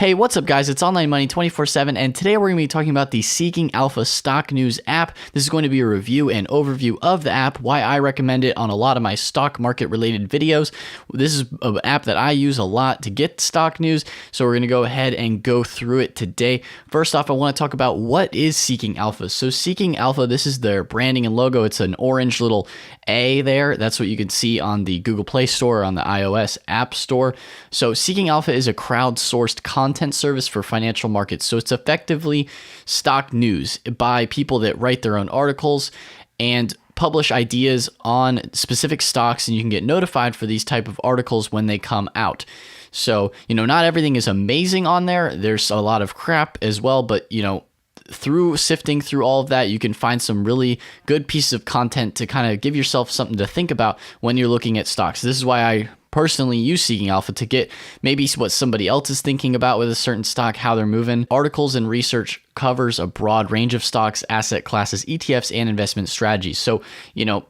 Hey, what's up guys? It's Online Money 24/7 and today we're going to be talking about the Seeking Alpha Stock News app. This is going to be a review and overview of the app, why I recommend it on a lot of my stock market related videos. This is an app that I use a lot to get stock news, so we're going to go ahead and go through it today. First off, I want to talk about what is Seeking Alpha. So Seeking Alpha, this is their branding and logo. It's an orange little A there. That's what you can see on the Google Play Store or on the iOS App Store. So Seeking Alpha is a crowdsourced content service for financial markets. So it's effectively stock news by people that write their own articles and publish ideas on specific stocks, and you can get notified for these type of articles when they come out. So, not everything is amazing on there. There's a lot of crap as well, but through sifting through all of that, you can find some really good pieces of content to kind of give yourself something to think about when you're looking at stocks. This is why I personally use Seeking Alpha, to get maybe what somebody else is thinking about with a certain stock, how they're moving. Articles and research covers a broad range of stocks, asset classes, ETFs, and investment strategies. So,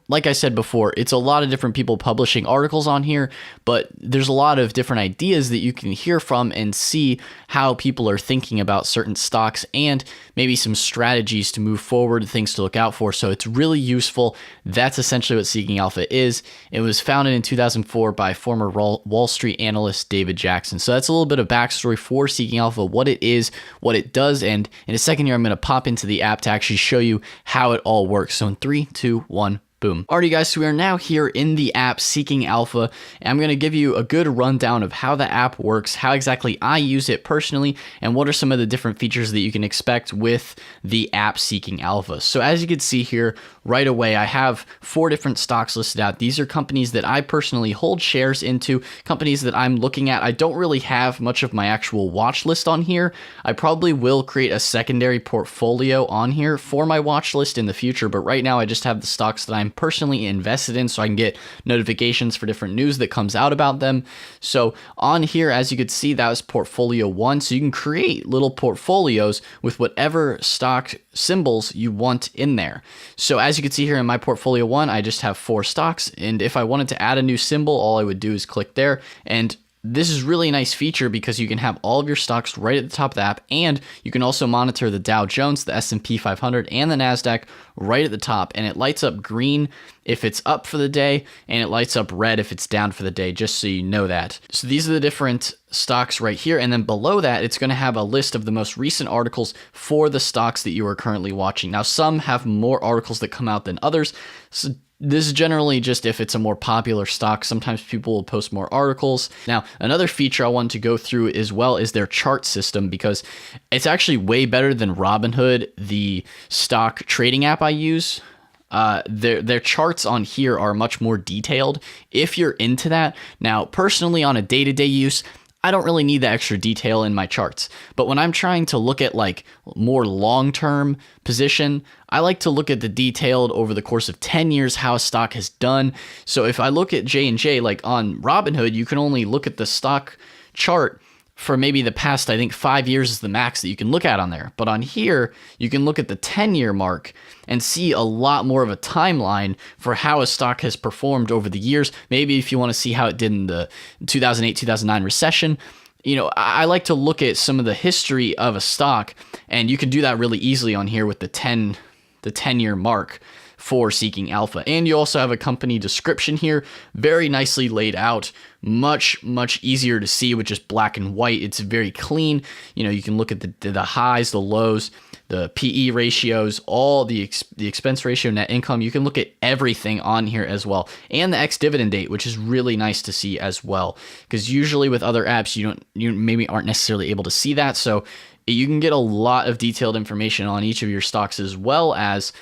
like I said before, it's a lot of different people publishing articles on here, but there's a lot of different ideas that you can hear from and see how people are thinking about certain stocks and maybe some strategies to move forward, things to look out for. So it's really useful. That's essentially what Seeking Alpha is. It was founded in 2004 by former Wall Street analyst David Jackson. So that's a little bit of backstory for Seeking Alpha, what it is, what it does, and in a second here, I'm going to pop into the app to actually show you how it all works. So in 3, 2, 1, boom. Alrighty guys, so we are now here in the app Seeking Alpha, and I'm going to give you a good rundown of how the app works, how exactly I use it personally, and what are some of the different features that you can expect with the app Seeking Alpha. So as you can see here, right away, I have 4 different stocks listed out. These are companies that I personally hold shares into, companies that I'm looking at. I don't really have much of my actual watch list on here. I probably will create a secondary portfolio on here for my watch list in the future, but right now I just have the stocks that I'm personally invested in so I can get notifications for different news that comes out about them. So on here, as you could see, that was portfolio 1. So you can create little portfolios with whatever stock symbols you want in there. So as you can see here in my portfolio 1, I just have 4 stocks. And if I wanted to add a new symbol, all I would do is click there. And this is really a nice feature because you can have all of your stocks right at the top of the app, and you can also monitor the Dow Jones, the S&P 500, and the NASDAQ right at the top, and it lights up green if it's up for the day, and it lights up red if it's down for the day, just so you know that. So these are the different stocks right here, and then below that, it's going to have a list of the most recent articles for the stocks that you are currently watching. Now, some have more articles that come out than others, so this is generally just if it's a more popular stock. Sometimes people will post more articles. Now, another feature I wanted to go through as well is their chart system, because it's actually way better than Robinhood, the stock trading app I use. Their charts on here are much more detailed if you're into that. Now, personally, on a day-to-day use, I don't really need the extra detail in my charts. But when I'm trying to look at like more long-term position, I like to look at the detailed over the course of 10 years how a stock has done. So if I look at J&J, like on Robinhood, you can only look at the stock chart for maybe the past, I think 5 years is the max that you can look at on there. But on here, you can look at the 10-year mark and see a lot more of a timeline for how a stock has performed over the years. Maybe if you want to see how it did in the 2008-2009 recession. I like to look at some of the history of a stock, and you can do that really easily on here with the 10-year mark for Seeking Alpha. And you also have a company description here, very nicely laid out, much easier to see with just black and white. It's very clean. You can look at the highs, the lows, the PE ratios, all the expense ratio, net income. You can look at everything on here as well, and the ex-dividend date, which is really nice to see as well, because usually with other apps you maybe aren't necessarily able to see that. So you can get a lot of detailed information on each of your stocks, as well as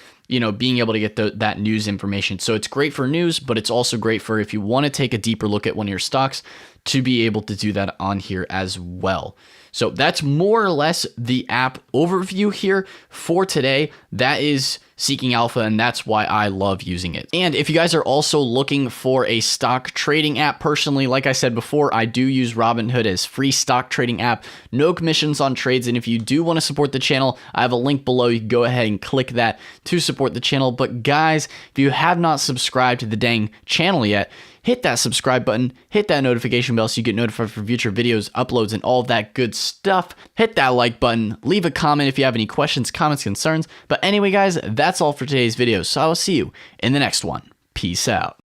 being able to get that news information. So it's great for news, but it's also great for if you want to take a deeper look at one of your stocks, to be able to do that on here as well. So that's more or less the app overview here for today. That is Seeking Alpha, and that's why I love using it. And if you guys are also looking for a stock trading app, personally, like I said before, I do use Robinhood as free stock trading app, no commissions on trades. And if you do want to support the channel, I have a link below. You can go ahead and click that to support the channel. But guys, if you have not subscribed to the dang channel yet, hit that subscribe button, hit that notification bell so you get notified for future videos, uploads, and all that good stuff. Hit that like button, leave a comment if you have any questions, comments, concerns. But anyway, guys, that's all for today's video, so I will see you in the next one. Peace out.